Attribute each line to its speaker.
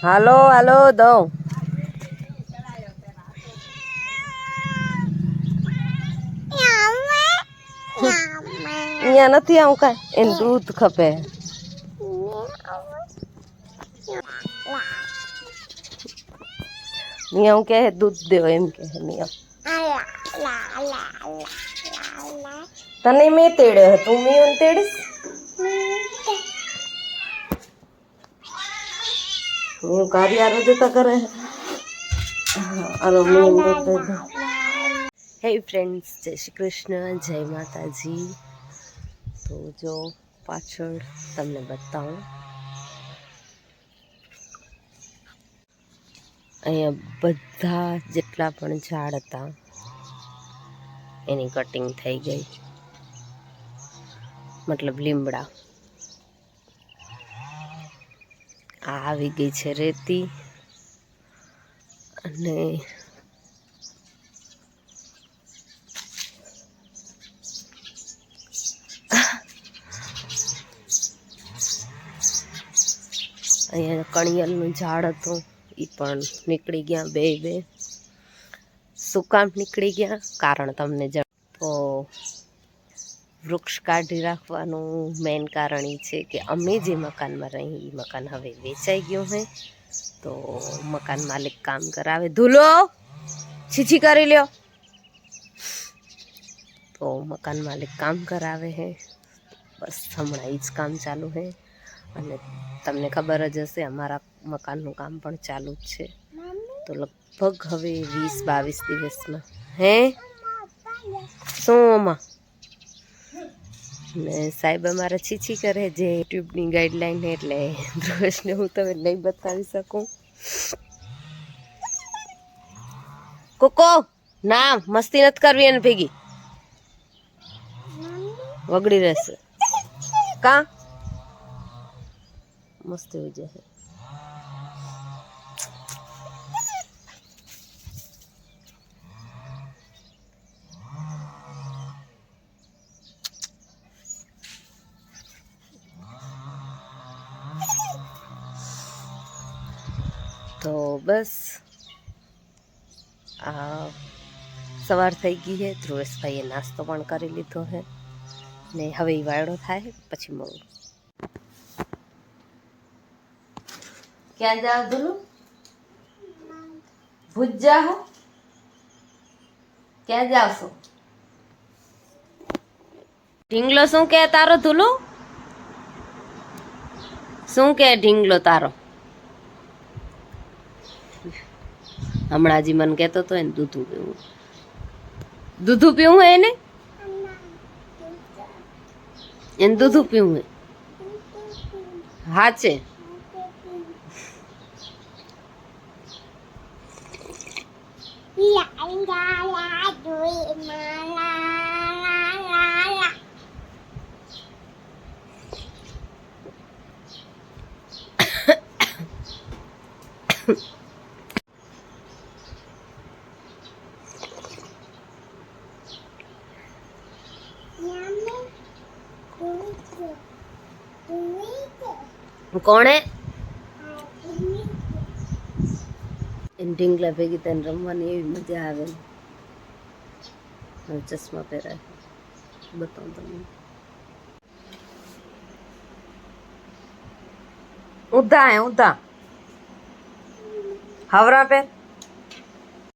Speaker 1: હાલો હાલો દઉં અહીંયા નથી આવું કાંઈ એને દૂધ ખપે મિયાઉ કે દૂધ દેવો એમ કે મિયાઉ તને મેં તેડ્યો તું મિયાઉ તેડીશ હું કાર્ય જતા કરે હે ફ્રેન્ડ્સ જય શ્રી કૃષ્ણ જય માતાજી તો જો પાછળ તમને બતાવું અહીંયા બધા જેટલા પણ ઝાડ હતા એની કટિંગ થઈ ગઈ મતલબ લીમડા આ આવી ગઈ છે રેતી અને અહીંયા કણિયલનું ઝાડ હતું એ પણ નીકળી ગયા બે શું કામ નીકળી ગયા કારણ તમને તો વૃક્ષ કાઢી રાખવાનું મેઇન કારણ એ છે કે અમે જે મકાનમાં રહી એ મકાન હવે વેચાઈ ગયું છે તો મકાન માલિક કામ કરાવે ધૂલો છીછી કરી લ્યો તો મકાન માલિક કામ કરાવે છે બસ હમણાં એ જ કામ ચાલુ છે અને તમને ખબર જ હશે અમારા મકાનનું કામ પણ ચાલુ જ છે તો લગભગ હવે 20-22 દિવસમાં હે શું આમાં ને સાહેબ અમારે છીછી કરે જે યુટ્યુબની ગાઈડલાઈન એટલે ધ્રુવેશને હું તમે નહીં બતાવી શકું કોકો ના મસ્તી નથી કરવી એને ભેગી વગડી રહેશે કા મસ્તી હોય જશે તો બસ આ સવાર થઈ ગઈ છે ધ્રુવેશભાઈએ નાસ્તો પણ કરી લીધો છે ને હવે વાયડો થાય પછી મળું ક્યાં જાવ ધુલુ ભૂજ જાઓ ક્યાં જાવ છો ઢીંગલો શું કે તારો ધુલુ શું કે ઢીંગલો તારો હમણાં હજી મને કહેતો હતો એને દૂધું પીવું એને દૂધું પીવું હે હા છે કોણે ઢીંગલા ભેગી તને રમવાની એવી મજા આવે હવે ચશ્મા પહેરાય બતાવું તમને ઊંધા હે ઊંધા હવરા પેર